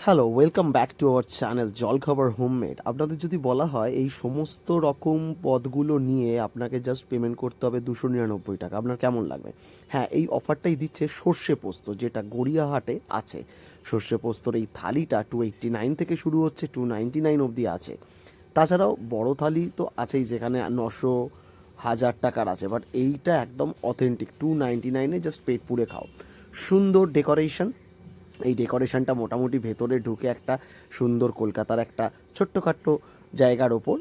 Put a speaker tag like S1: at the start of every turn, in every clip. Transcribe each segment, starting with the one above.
S1: Hello, welcome back to our channel জলখাবার homemade. আপনাদের যদি বলা হয় এই সমস্ত রকম পদগুলো নিয়ে আপনাকে জাস্ট পেমেন্ট করতে হবে 299 টাকা, আপনার কেমন লাগবে? হ্যাঁ, এই অফারটাই দিচ্ছে সর্ষে পোস্ত, যেটা গড়িয়াহাটে আছে। সর্ষে পোস্তর এই থালিটা 289 থেকে শুরু হচ্ছে, 299 অবধি আছে। তাছাড়াও বড় থালি তো আছেই, যেখানে 900 1000 টাকার আছে, বাট এইটা একদম অথেন্টিক 299-এ জাস্ট পেট পুড়ে খাও। সুন্দর ডেকোরেশন। এই ডেকোরেশনটা মোটামুটি ভেতরে ঢুকে একটা সুন্দর কলকাতার একটা ছোট্টখাট্টো জায়গার ওপর,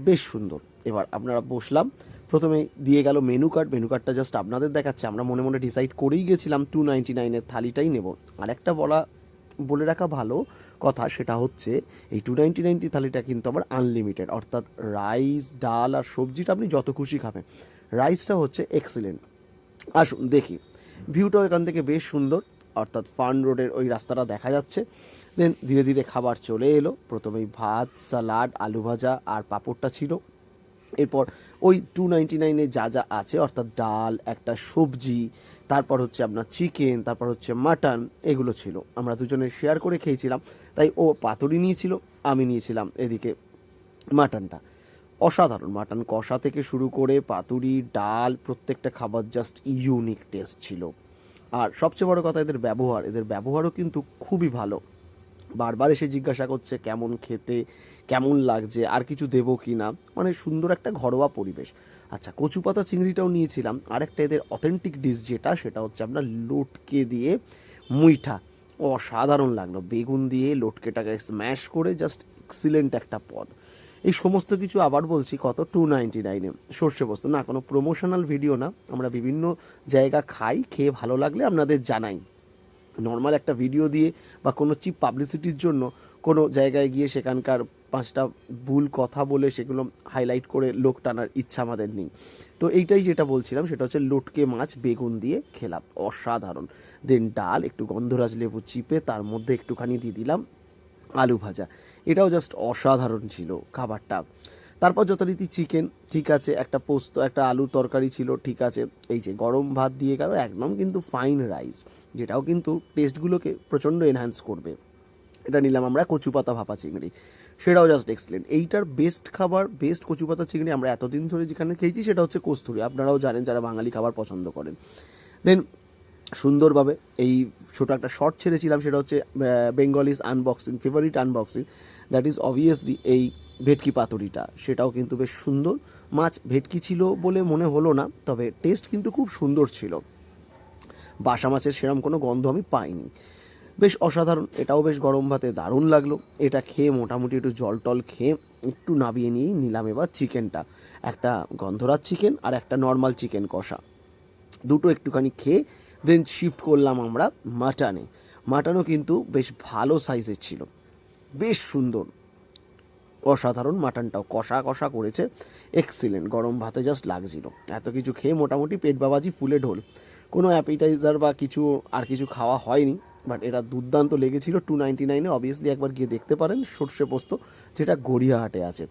S1: বেশ সুন্দর। এবার আপনারা বসলাম, প্রথমে দিয়ে গেল মেনু কার্ড। মেনু কার্ডটা জাস্ট আপনাদের দেখাচ্ছে, আমরা মনে মনে ডিসাইড করেই গেছিলাম 299-এর থালিটাই নেব। আর একটা বলে রাখা ভালো কথা, সেটা হচ্ছে এই 299 থালিটা কিন্তু আবার আনলিমিটেড, অর্থাৎ রাইস, ডাল আর সবজিটা আপনি যত খুশি খাবেন। রাইসটা হচ্ছে এক্সিলেন্ট। আসুন দেখি, ভিউটাও এখান থেকে বেশ সুন্দর, অর্থাৎ ফার্ন রোডের ওই রাস্তাটা দেখা যাচ্ছে। দেন ধীরে ধীরে খাবার চলে এলো। প্রথমেই ভাত, স্যালাড, আলু ভাজা আর পাঁপড়টা ছিল। এরপর ওই 299-এ যা যা আছে, অর্থাৎ ডাল, একটা সবজি, তারপর হচ্ছে আপনার চিকেন, তারপর হচ্ছে মাটন, এগুলো ছিল। আমরা দুজনে শেয়ার করে খেয়েছিলাম, তাই ও পাতুরি নিয়েছিল, আমি নিয়েছিলাম এদিকে মাটনটা। অসাধারণ মাটন কষা থেকে শুরু করে পাতুরি, ডাল, প্রত্যেকটা খাবার জাস্ট ইউনিক টেস্ট ছিল। আর সবচেয়ে বড় কথা, এদের ব্যবহারও কিন্তু খুবই ভালো। বারবার এসে জিজ্ঞাসা করছে কেমন খেতে, কেমন লাগছে, আর কিছু দেবো কি না। মানে সুন্দর একটা ঘরোয়া পরিবেশ। আচ্ছা, কচু পাতা চিংড়িটাও নিয়েছিলাম। আরেকটা এদের অথেন্টিক ডিশ যেটা, সেটা হচ্ছে আপনার লটকে দিয়ে মুইঠা। অসাধারণ লাগলো, বেগুন দিয়ে লটকেটাকে স্ম্যাশ করে জাস্ট এক্সিলেন্ট একটা পদ। এই সমস্ত কিছু আবার বলছি কত, 299-এ। সর্ষে পোস্ত না, কোনো প্রমোশনাল ভিডিও না, আমরা বিভিন্ন জায়গা খাই, খেয়ে ভালো লাগলে আপনাদের জানাই। নর্মাল একটা ভিডিও দিয়ে বা কোনো চিপ পাবলিসিটির জন্য কোনো জায়গায় গিয়ে সেখানকার 5টা ভুল কথা বলে সেগুলো হাইলাইট করে লোক টানার ইচ্ছা আমাদের নেই। তো এইটাই যেটা বলছিলাম, সেটা হচ্ছে লটকে মাছ বেগুন দিয়ে খেলাম, অসাধারণ। দেন ডাল, একটু গন্ধরাজ লেবু চিপে তার মধ্যে একটুখানি দিয়ে দিলাম আলু ভাজা। এটাও জাস্ট অসাধারণ ছিল খাবারটা। তারপর যথারীতি চিকেন, ঠিক আছে, একটা পোস্ত, একটা আলুর তরকারি ছিল, ঠিক আছে। এই যে গরম ভাত দিয়ে গেল, একদম কিন্তু ফাইন রাইস, যেটাও কিন্তু টেস্টগুলোকে প্রচণ্ড এনহ্যান্স করবে। এটা নিলাম আমরা কচু পাতা ভাপা চিংড়ি, সেটাও জাস্ট এক্সেলেন্ট। এইটার বেস্ট খাবার, বেস্ট কচু পাতা চিংড়ি আমরা এতদিন ধরে যেখানে খেয়েছি, সেটা হচ্ছে কস্তুরি। আপনারাও জানেন যারা বাঙালি খাবার পছন্দ করেন। দেন সুন্দরভাবে এই ছোটো একটা শর্ট ছেড়েছিলাম, সেটা হচ্ছে Bengalese unboxing, favourite unboxing, that is obviously এই ভেটকি পাতুরিটা। সেটাও কিন্তু বেশ সুন্দর। মাছ ভেটকি ছিল বলে মনে হলো না, তবে টেস্ট কিন্তু খুব সুন্দর ছিল। বাসা মাছের সেরকম কোনো গন্ধ আমি পাইনি। বেশ অসাধারণ, এটাও বেশ গরম ভাতে দারুণ লাগলো। এটা খেয়ে মোটামুটি একটু জল টল খেয়ে একটু নাবিয়ে নিয়েই নিলাম এবার চিকেনটা। একটা গন্ধরাজ চিকেন আর একটা নর্মাল চিকেন কষা, দুটো একটুখানি খেয়ে দেন শিফট করলাম আমরা মাটনে। মাটনও কিন্তু বেশ ভালো সাইজের ছিল, বেশ সুন্দর, অসাধারণ। মাটনটাও কষা কষা করেছে, এক্সিলেন্ট, গরম ভাতে জাস্ট লাগছিল। এত কিছু খেয়ে মোটামুটি পেট বাবাজি ফুলে ঢোল। কোনো অ্যাপিটাইজার বা কিছু আর কিছু খাওয়া হয়নি, বাট এটা দুর্দান্ত লেগেছিল। 299-এ অবভিয়াসলি একবার গিয়ে দেখতে পারেন সর্ষে পোস্ত, যেটা গড়িয়াহাটে আছে,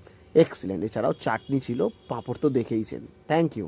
S1: এক্সিলেন্ট। এছাড়াও চাটনি ছিল, পাঁপড় তো দেখেইছেন। Thank you.